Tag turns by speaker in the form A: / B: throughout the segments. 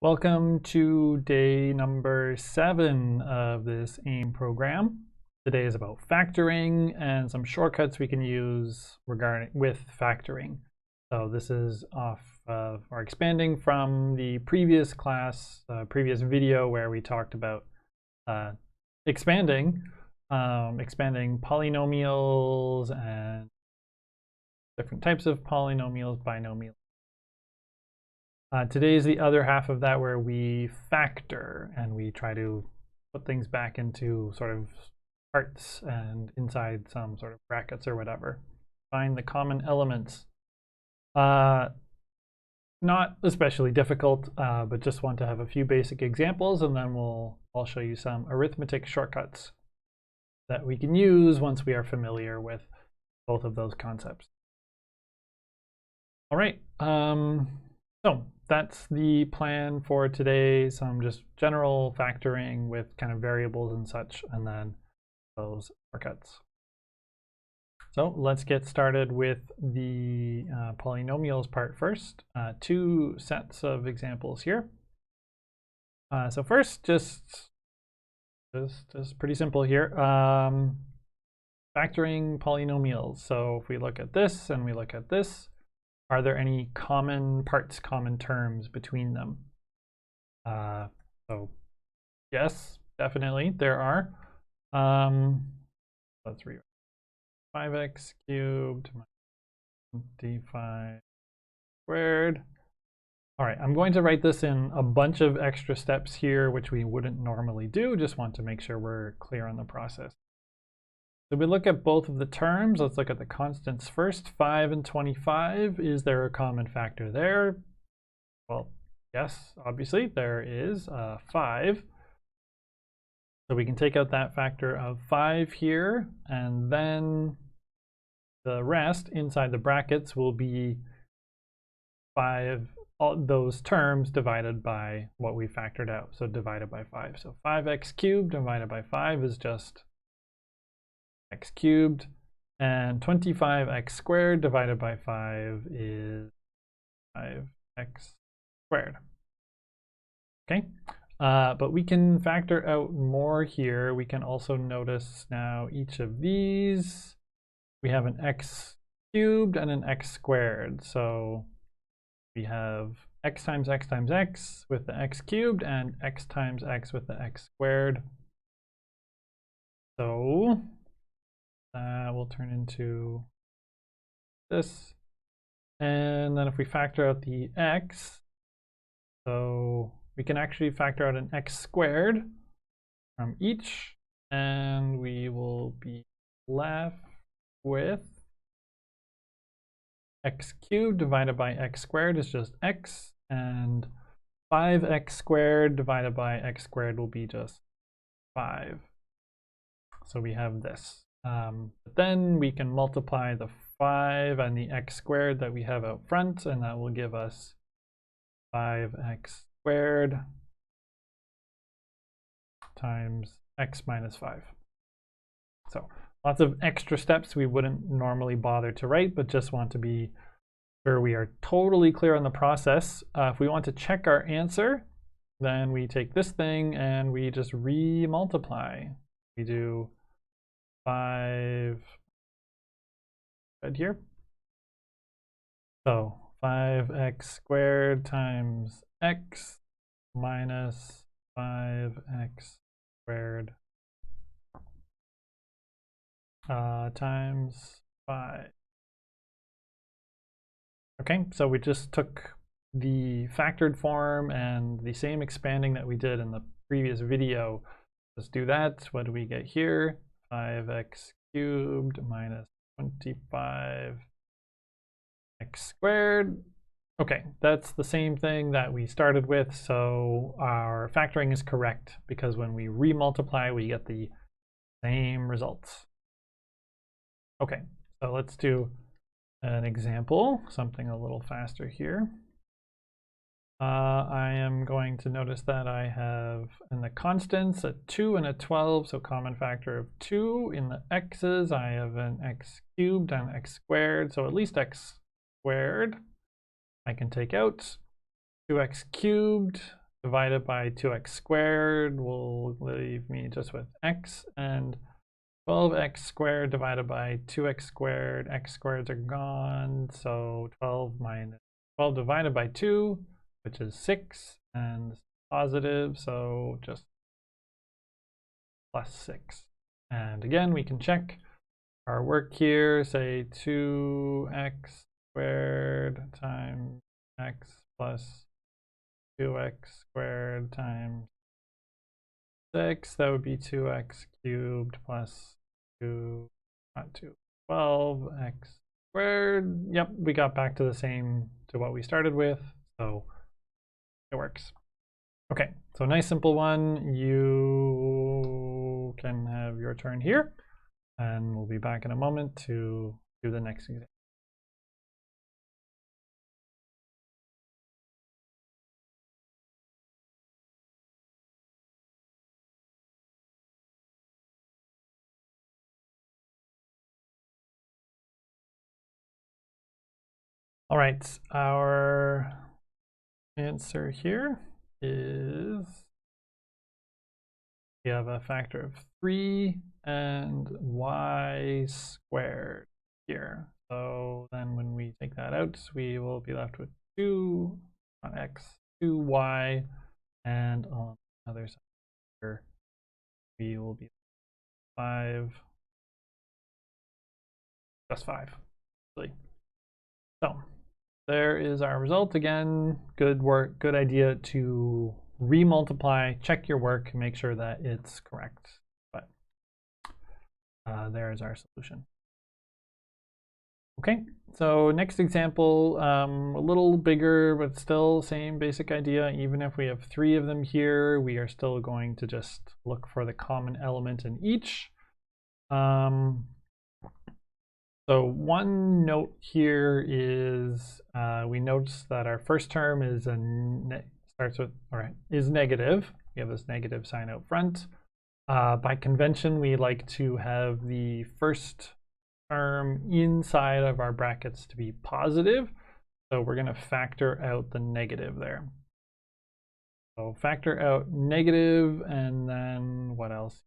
A: Welcome to day number 7 of this AIM program. Today is about factoring and some shortcuts we can use with factoring. So this is off of or expanding from the previous class, previous video where we talked about expanding polynomials and different types of polynomials, binomials. Today is the other half of that where we factor and we try to put things back into sort of parts and inside some sort of brackets or whatever. Find the common elements. Not especially difficult, but just want to have a few basic examples, and then I'll show you some arithmetic shortcuts that we can use once we are familiar with both of those concepts. All right. So that's the plan for today, some just general factoring with kind of variables and such, and then those shortcuts. So let's get started with the polynomials part first. Two sets of examples here. So first, just pretty simple here. Factoring polynomials. So if we look at this and we look at this, are there any common parts, common terms between them? So yes, definitely there are. Let's rewrite 5x cubed minus 25 squared. All right, I'm going to write this in a bunch of extra steps here, which we wouldn't normally do. Just want to make sure we're clear on the process. So we look at both of the terms. Let's look at the constants first. 5 and 25. Is there a common factor there? Well, yes, obviously there is 5. So we can take out that factor of 5 here, and then the rest inside the brackets will be 5, all those terms divided by what we factored out. So divided by 5. So 5x cubed divided by 5 is just x cubed, and 25x squared divided by 5 is 5x squared. Okay, but we can factor out more here. We can also notice now each of these, we have an x cubed and an x squared. So we have x times x times x with the x cubed and x times x with the x squared. So will turn into this. And then if we factor out the x, so we can actually factor out an x squared from each, and we will be left with x cubed divided by x squared is just x, and 5x squared divided by x squared will be just 5. So we have this. But then we can multiply the 5 and the x squared that we have out front, and that will give us 5x squared times x minus 5. So lots of extra steps we wouldn't normally bother to write, but just want to be sure we are totally clear on the process. If we want to check our answer, then we take this thing and we just re-multiply. We do 5 right here. So 5x squared times x minus 5x squared times 5. Okay, so we just took the factored form and the same expanding that we did in the previous video. Let's do that. What do we get here? 5x cubed minus 25x squared. Okay, that's the same thing that we started with, so our factoring is correct because when we remultiply, we get the same results. Okay, so let's do an example, something a little faster here. I am going to notice that I have in the constants a 2 and a 12, so common factor of 2. In the x's, I have an x cubed and x squared, so at least x squared. I can take out 2x cubed divided by 2x squared will leave me just with x, and 12x squared divided by 2x squared, x squareds are gone, so 12 divided by 2, which is 6, and positive, so just plus 6. And again, we can check our work here, say 2x squared times x plus 2x squared times 6, that would be 2x cubed plus 12x squared. Yep, we got back to the same to what we started with, so it works. Okay, so nice simple one. You can have your turn here, and we'll be back in a moment to do the next example. All right, our answer here is we have a factor of 3 and y squared here. So then when we take that out, we will be left with 2 on x, 2y, and on the other side here, we will be 5, just 5. So there is our result. Again, good work, good idea to remultiply, check your work, make sure that it's correct. But there is our solution. Okay, so next example, a little bigger, but still same basic idea. Even if we have 3 of them here, we are still going to just look for the common element in each. So one note here is we notice that our first term is is negative. We have this negative sign out front. By convention, we like to have the first term inside of our brackets to be positive. So we're going to factor out the negative there. So factor out negative, and then what else?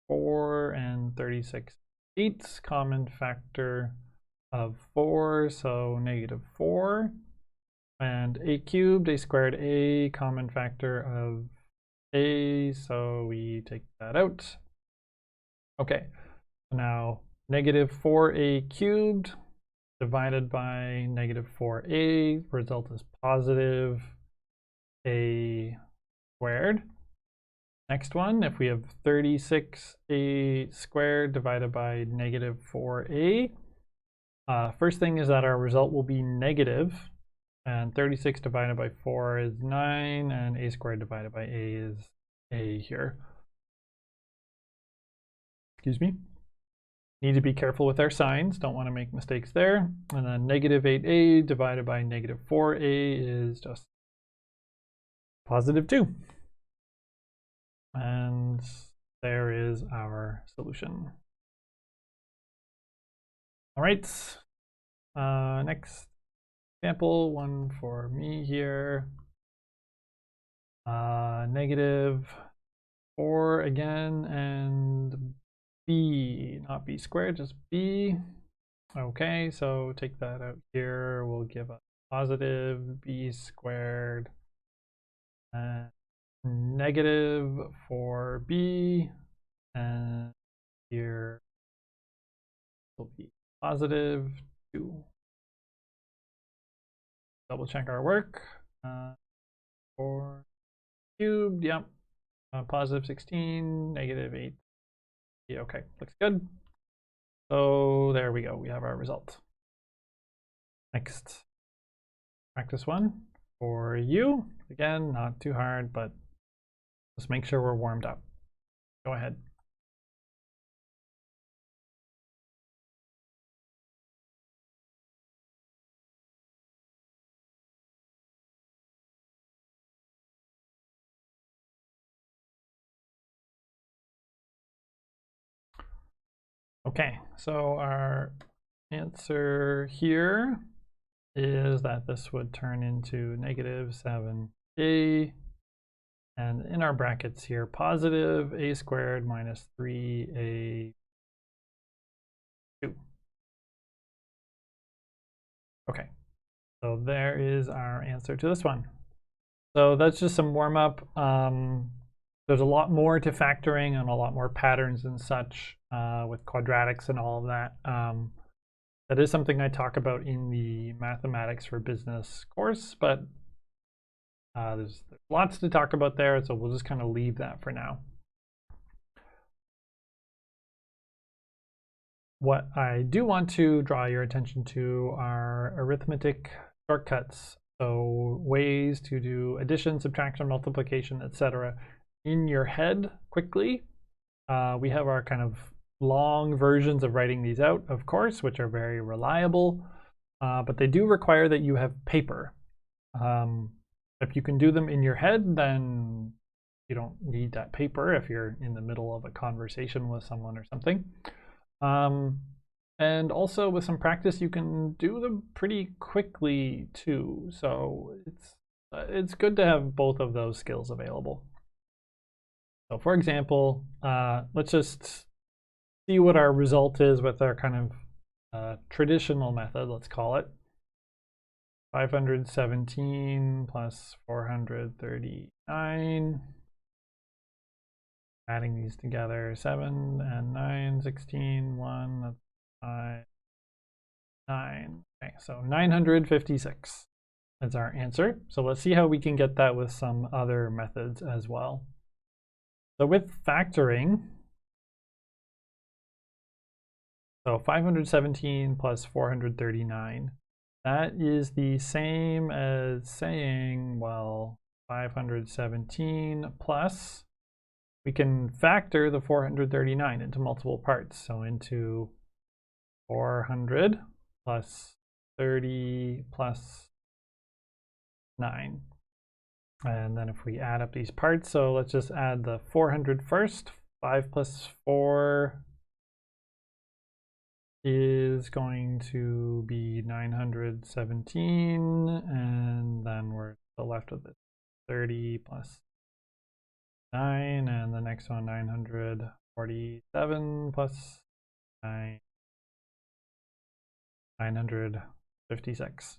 A: 4 and 36. 8 common factor of 4, so negative 4, and a cubed, a squared, a common factor of a, so we take that out. Okay, now negative 4a cubed divided by negative 4a, result is positive a squared. Next one, if we have 36a squared divided by negative 4a, first thing is that our result will be negative, and 36 divided by 4 is 9, and a squared divided by a is a here. Excuse me. Need to be careful with our signs, don't want to make mistakes there. And then negative 8a divided by negative 4a is just positive 2. And there is our solution. All right, next example, one for me here. Negative 4 again, and b, not b squared, just b. Okay, so take that out here, we'll give a positive b squared, and negative 4b, and here will be positive 2. Double check our work. 4 cubed, yep. Positive 16, negative 8. Yeah, okay, looks good. So there we go, we have our result. Next, practice one for you. Again, not too hard, but just make sure we're warmed up. Go ahead. Okay, so our answer here is that this would turn into negative 7a And in our brackets here, positive a squared minus 3a2. Okay, so there is our answer to this one. So that's just some warm-up. There's a lot more to factoring and a lot more patterns and such with quadratics and all of that. That is something I talk about in the Mathematics for Business course, but there's lots to talk about there, so we'll just kind of leave that for now. What I do want to draw your attention to are arithmetic shortcuts. So ways to do addition, subtraction, multiplication, etc. in your head quickly. We have our kind of long versions of writing these out, of course, which are very reliable, but they do require that you have paper. If you can do them in your head, then you don't need that paper if you're in the middle of a conversation with someone or something. And also with some practice, you can do them pretty quickly too. So it's good to have both of those skills available. So for example, let's just see what our result is with our kind of traditional method, let's call it. 517 plus 439. Adding these together, 7 and 9, 16, 1, that's 5, 9. Okay, so 956 is our answer. So let's see how we can get that with some other methods as well. So with factoring, so 517 plus 439, that is the same as saying, well, 517 plus, we can factor the 439 into multiple parts. So into 400 plus 30 plus 9. And then if we add up these parts, so let's just add the 400 first. 5 plus 4 is going to be 917. And then we're still left with it. 30 plus 9, and the next one 947 plus 9, 956.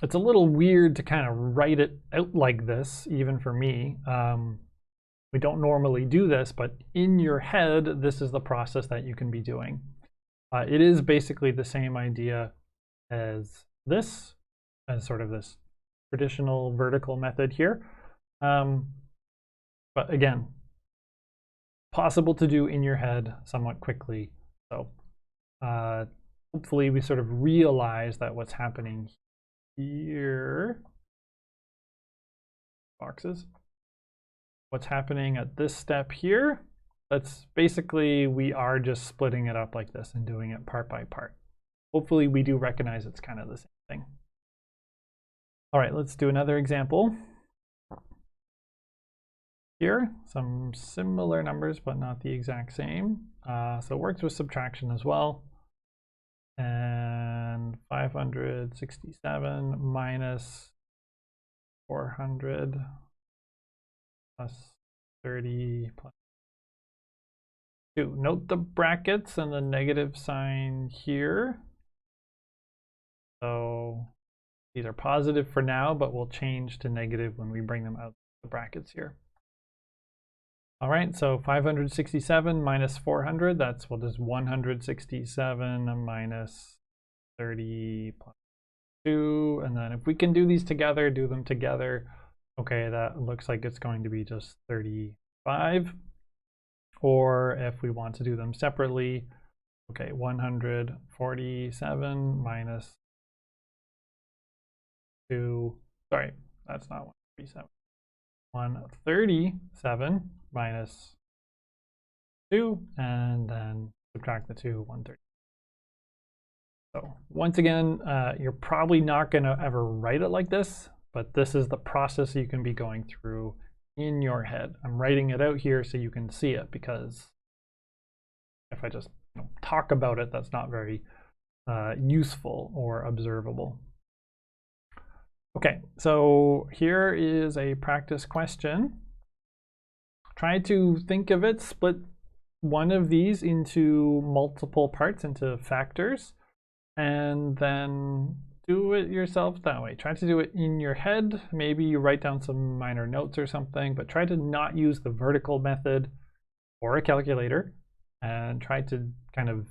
A: It's a little weird to kind of write it out like this, even for me. We don't normally do this, but in your head, this is the process that you can be doing. It is basically the same idea as this, as sort of this traditional vertical method here. But again, possible to do in your head somewhat quickly. So hopefully we sort of realize that what's happening here, boxes, what's happening at this step here, that's basically, we are just splitting it up like this and doing it part by part. Hopefully we do recognize it's kind of the same thing. All right, let's do another example. Here, some similar numbers, but not the exact same. So it works with subtraction as well. And 567 minus 400 plus 30 plus 2. Note the brackets and the negative sign here. So these are positive for now, but we'll change to negative when we bring them out of the brackets here. All right, so 567 minus 400, that's what is 167 minus 30 plus 2. And then if we can do these together, do them together. Okay, that looks like it's going to be just 35. Or if we want to do them separately, okay, 147 minus 2. Sorry, that's not 147. 137 minus 2, and then subtract the 2, 130. So once again, you're probably not going to ever write it like this, but this is the process you can be going through in your head. I'm writing it out here so you can see it, because if I just talk about it, that's not very useful or observable. Okay, so here is a practice question. Try to think of it, split one of these into multiple parts, into factors, and then do it yourself that way. Try to do it in your head. Maybe you write down some minor notes or something, but try to not use the vertical method or a calculator, and try to kind of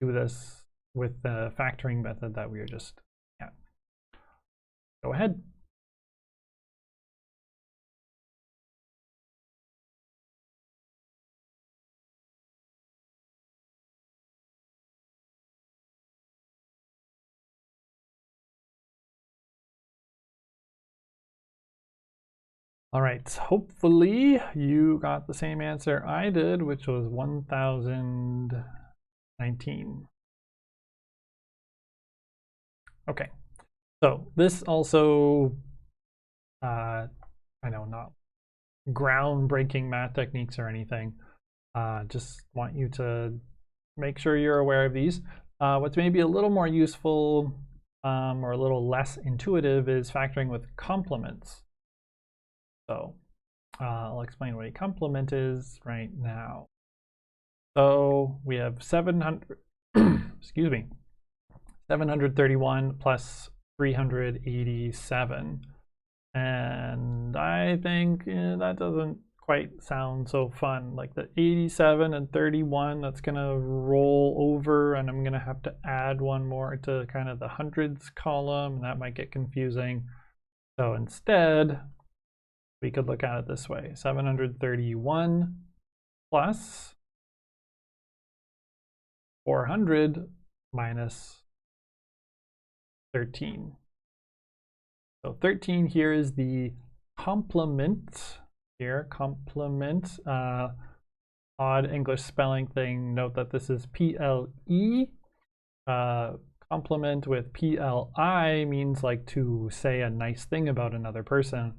A: do this with the factoring method that we were just at. Go ahead. All right, hopefully you got the same answer I did, which was 1019. Okay, so this also, I know, not groundbreaking math techniques or anything. Just want you to make sure you're aware of these. What's maybe a little more useful or a little less intuitive is factoring with complements. So I'll explain what a complement is right now. So we have 700, excuse me, 731 plus 387. And I think that doesn't quite sound so fun. Like the 87 and 31, that's gonna roll over, and I'm gonna have to add one more to kind of the hundreds column, and that might get confusing. So instead, we could look at it this way: 731 plus 400 minus 13. So 13 here is the complement here, complement, odd English spelling thing. Note that this is PLE. Complement with PLI means like to say a nice thing about another person.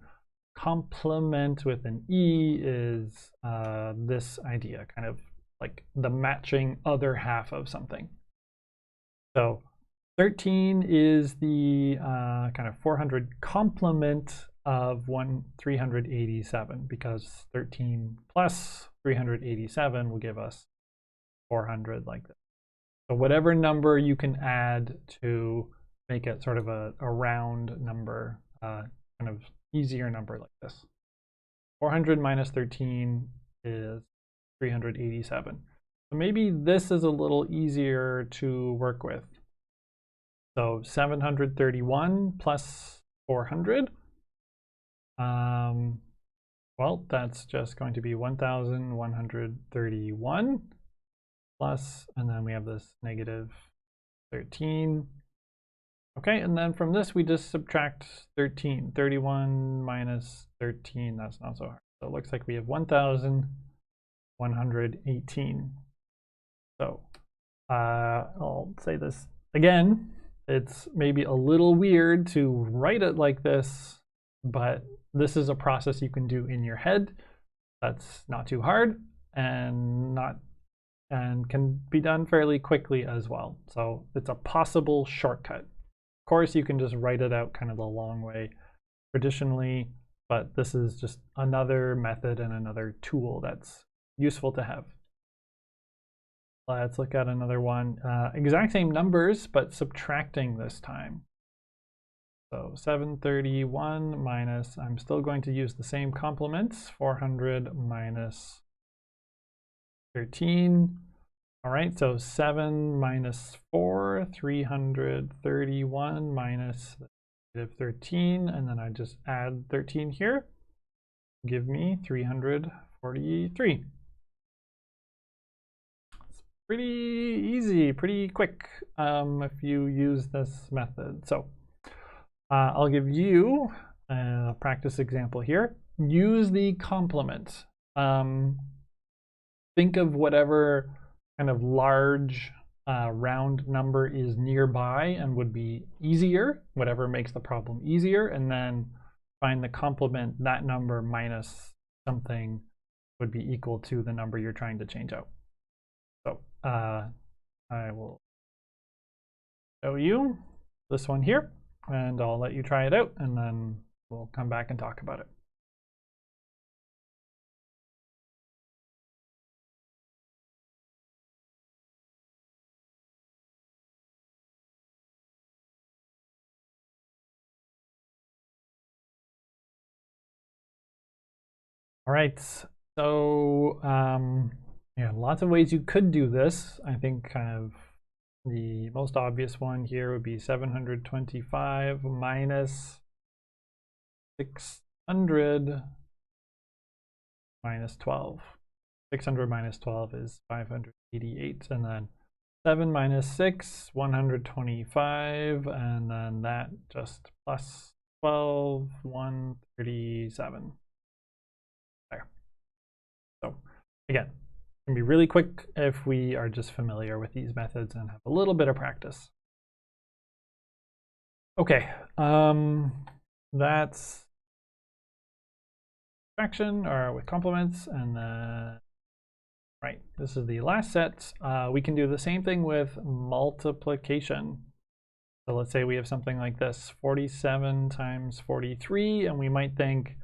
A: Complement with an E is this idea, kind of like the matching other half of something. So 13 is the kind of 400 complement of 387, because 13 plus 387 will give us 400 like this. So whatever number you can add to make it sort of a round number, kind of easier number like this. 400 minus 13 is 387. So maybe this is a little easier to work with. So 731 plus 400. Well, that's just going to be 1,131 plus, and then we have this negative 13. Okay, and then from this we just subtract 13. 31 minus 13, that's not so hard. So it looks like we have 1,118. So I'll say this again. It's maybe a little weird to write it like this, but this is a process you can do in your head. That's not too hard and can be done fairly quickly as well. So it's a possible shortcut. Of course, you can just write it out kind of the long way traditionally, but this is just another method and another tool that's useful to have. Let's look at another one. Exact same numbers, but subtracting this time. So 731 minus, I'm still going to use the same complements, 400 minus 13. All right, so 7 minus 4, 331 minus negative 13, and then I just add 13 here. Give me 343. Pretty easy, pretty quick if you use this method. So I'll give you a practice example here. Use the complement. Think of whatever kind of large round number is nearby and would be easier, whatever makes the problem easier, and then find the complement. That number minus something would be equal to the number you're trying to change out. So I will show you this one here. and I'll let you try it out, and then we'll come back and talk about it. All right, so yeah, lots of ways you could do this. I think kind of the most obvious one here would be 725 minus 600 minus 12. 600 minus 12 is 588, and then 7 minus 6, 125, and then that just plus 12, 137. There. So again, it can be really quick if we are just familiar with these methods and have a little bit of practice. Okay, that's fraction or with complements, and then right, this is the last set. We can do the same thing with multiplication. So let's say we have something like this, 47 times 43, and we might think,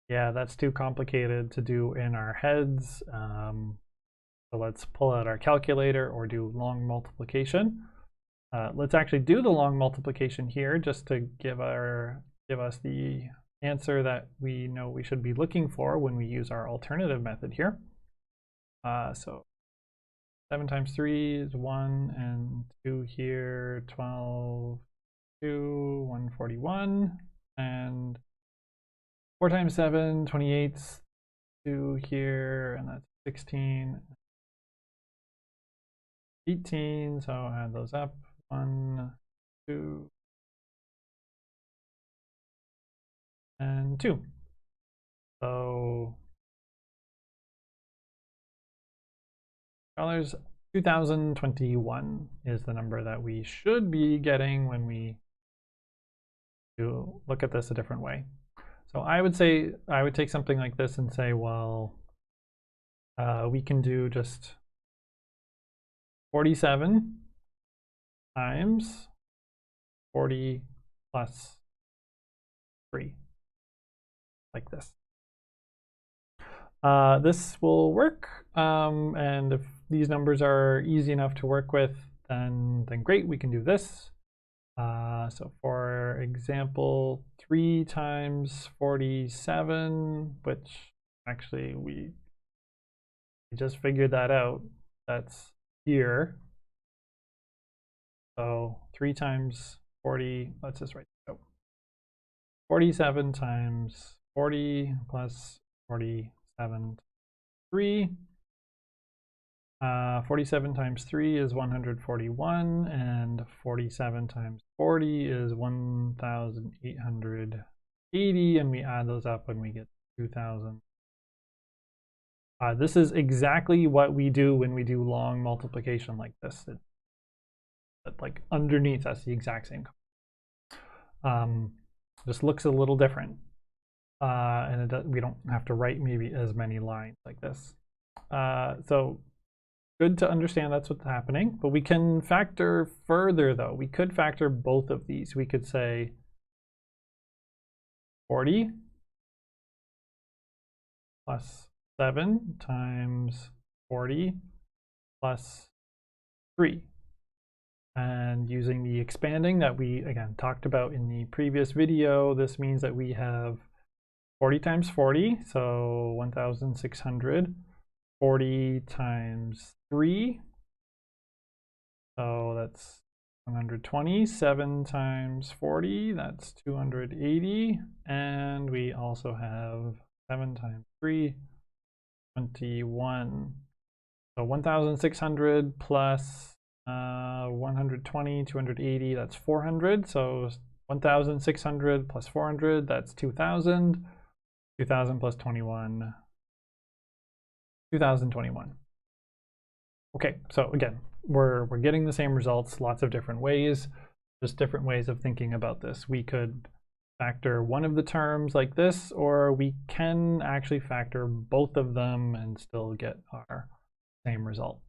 A: yeah, that's too complicated to do in our heads. So let's pull out our calculator or do long multiplication. Let's actually do the long multiplication here just to give us the answer that we know we should be looking for when we use our alternative method here. So 7 times 3 is 1, and 2 here, 12, 2, 141, and 4 times 7, 28, 2 here, and that's 16, 18, so I'll add those up, 1, 2, and 2. So $2021 is the number that we should be getting when we do look at this a different way. So I would say, I would take something like this and say, well, we can do just 47 times 40 plus 3, like this. This will work, and if these numbers are easy enough to work with, then great, we can do this. So for example, 3 times 47, which actually we just figured that out, that's here. So 3 times 40, let's just write it out. 47 times 40 plus 47, 3. 47 times 3 is 141, and 47 times 40 is 1,880, and we add those up and we get 2,000. This is exactly what we do when we do long multiplication like this. Like underneath, that's the exact same. Just looks a little different, and we don't have to write maybe as many lines like this. So good to understand that's what's happening, but we can factor further though. We could factor both of these. We could say 40 plus 7 times 40 plus 3. And using the expanding that we, again, talked about in the previous video, this means that we have 40 times 40, so 1,600. 40 times 3, so that's 120. 7 times 40, that's 280. And we also have 7 times 3, 21. So 1,600 plus 120, 280, that's 400. So 1,600 plus 400, that's 2,000. 2,000 plus 21, 2021. Okay, so again, we're getting the same results, lots of different ways, just different ways of thinking about this. We could factor one of the terms like this, or we can actually factor both of them and still get our same result.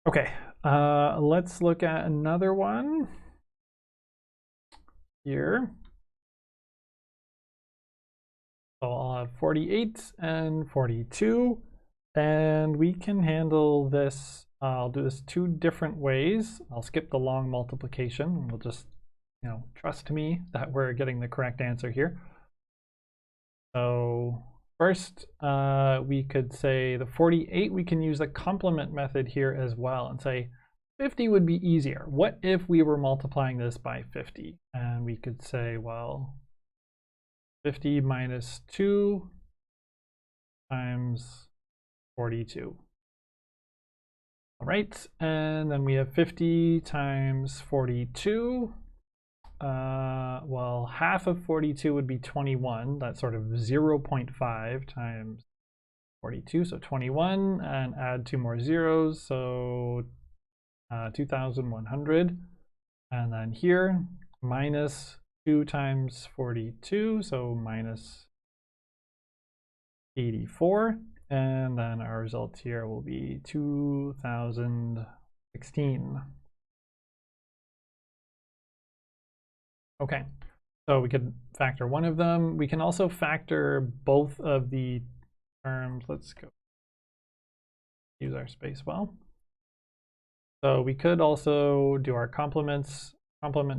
A: Okay, let's look at another one. here. So I'll have 48 and 42, and we can handle this. I'll do this two different ways. I'll skip the long multiplication. We'll just, trust me that we're getting the correct answer here. So first, we could say the 48, we can use the complement method here as well and say 50 would be easier. What if we were multiplying this by 50? And we could say, well, 50 minus 2 times 42. All right, and then we have 50 times 42. Well, half of 42 would be 21. That's sort of 0.5 times 42, so 21, and add 2 more zeros, so 2,100. And then here, minus 2 times 42, so minus 84. And then our result here will be 2016. Okay, so we could factor one of them. We can also factor both of the terms. Let's go use our space well. So we could also do our complement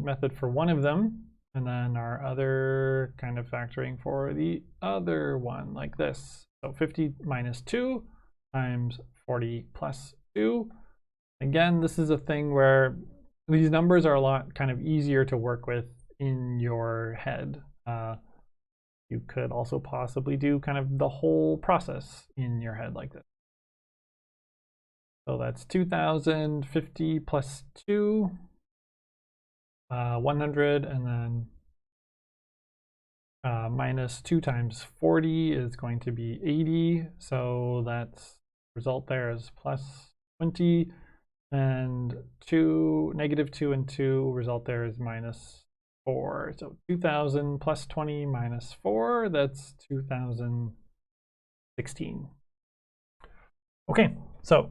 A: method for one of them, and then our other kind of factoring for the other one, like this. So 50 minus 2 times 40 plus 2. Again, this is a thing where these numbers are a lot kind of easier to work with in your head. You could also possibly do kind of the whole process in your head like this. So that's 2050 plus 2, 100, and then minus 2 times 40 is going to be 80. So that's result there is plus 20, and negative 2 and 2 result there is minus 4. So 2000 plus 20 minus 4, that's 2016. Okay, so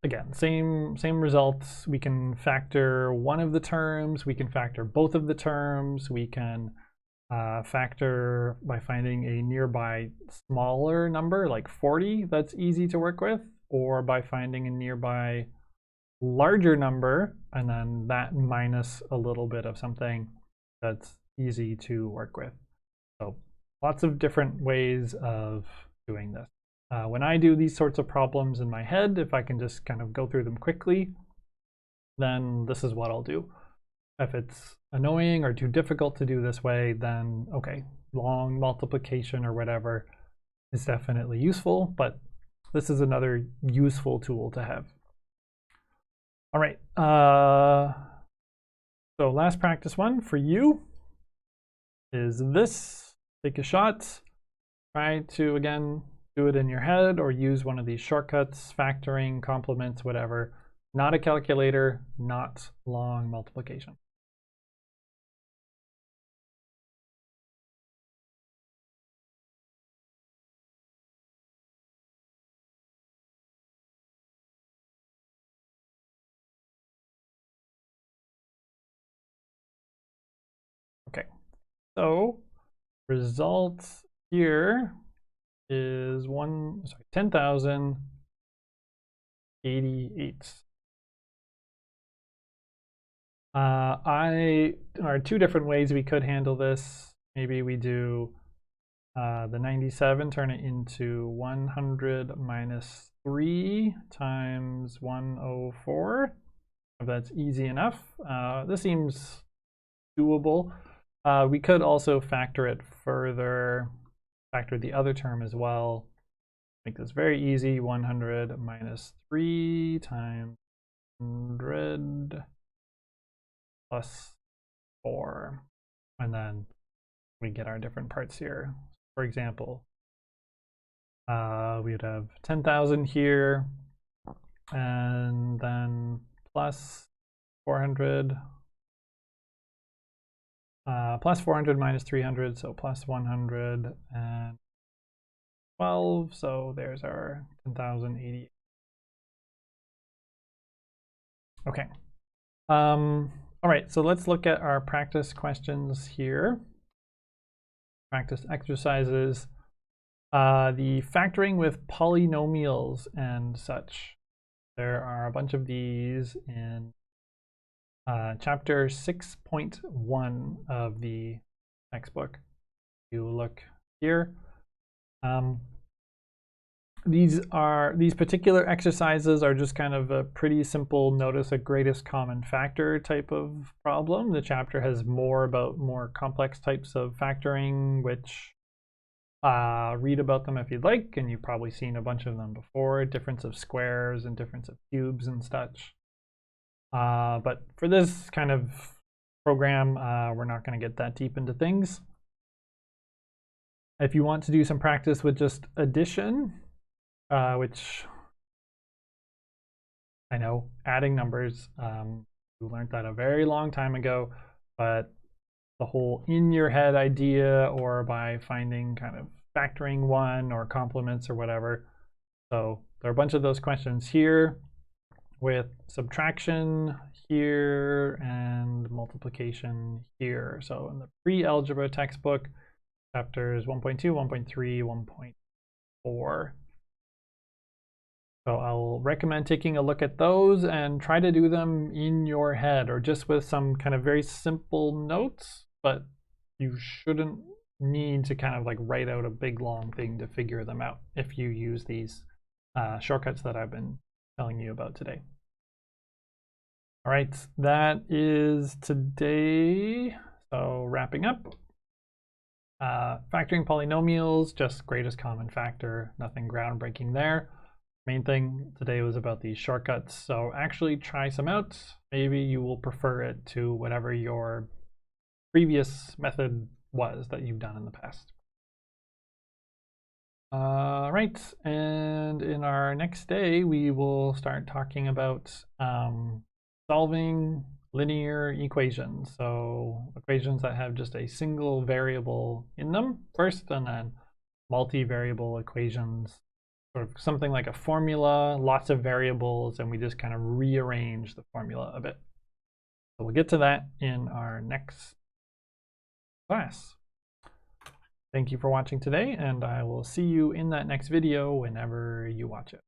A: again, same results. We can factor one of the terms, we can factor both of the terms, we can factor by finding a nearby smaller number like 40 that's easy to work with, or by finding a nearby larger number and then that minus a little bit of something that's easy to work with. So lots of different ways of doing this. When I do these sorts of problems in my head, if I can just kind of go through them quickly, then this is what I'll do. If it's annoying or too difficult to do this way, then okay, long multiplication or whatever is definitely useful, but this is another useful tool to have. All right, so last practice one for you is this. Take a shot, try to, again, do it in your head or use one of these shortcuts, factoring, complements, whatever. Not a calculator, not long multiplication. Okay, so result here is 10,088. There are two different ways we could handle this. Maybe we do the 97, turn it into 100 minus 3 times 104. If that's easy enough. This seems doable. We could also factor it further, factor the other term as well. Make this very easy. 100 minus 3 times 100 plus 4. And then we get our different parts here. For example, we would have 10,000 here, and then plus 400. Plus 400 minus 300, so plus 112. So there's our 10,080. Okay. All right, so let's look at our practice questions here. Practice exercises. The factoring with polynomials and such. There are a bunch of these in chapter 6.1 of the textbook. You look here. These particular exercises are just kind of a pretty simple notice a greatest common factor type of problem. The chapter has more about more complex types of factoring, which read about them if you'd like, and you've probably seen a bunch of them before, difference of squares and difference of cubes and such. But for this kind of program, we're not going to get that deep into things. If you want to do some practice with just addition, which I know, adding numbers, we learned that a very long time ago, but the whole in your head idea, or by finding kind of factoring one or complements or whatever. So there are a bunch of those questions here with subtraction here and multiplication here. So in the pre-algebra textbook, chapters 1.2, 1.3, 1.4. So I'll recommend taking a look at those and try to do them in your head or just with some kind of very simple notes, but you shouldn't need to kind of like write out a big long thing to figure them out if you use these shortcuts that I've been telling you about today. All right, that is today. So wrapping up, factoring polynomials, just greatest common factor, nothing groundbreaking there. Main thing today was about these shortcuts, so actually try some out. Maybe you will prefer it to whatever your previous method was that you've done in the past. Right, and in our next day, we will start talking about solving linear equations. So equations that have just a single variable in them first, and then multi-variable equations, sort of something like a formula, lots of variables, and we just kind of rearrange the formula a bit. So we'll get to that in our next class. Thank you for watching today, and I will see you in that next video whenever you watch it.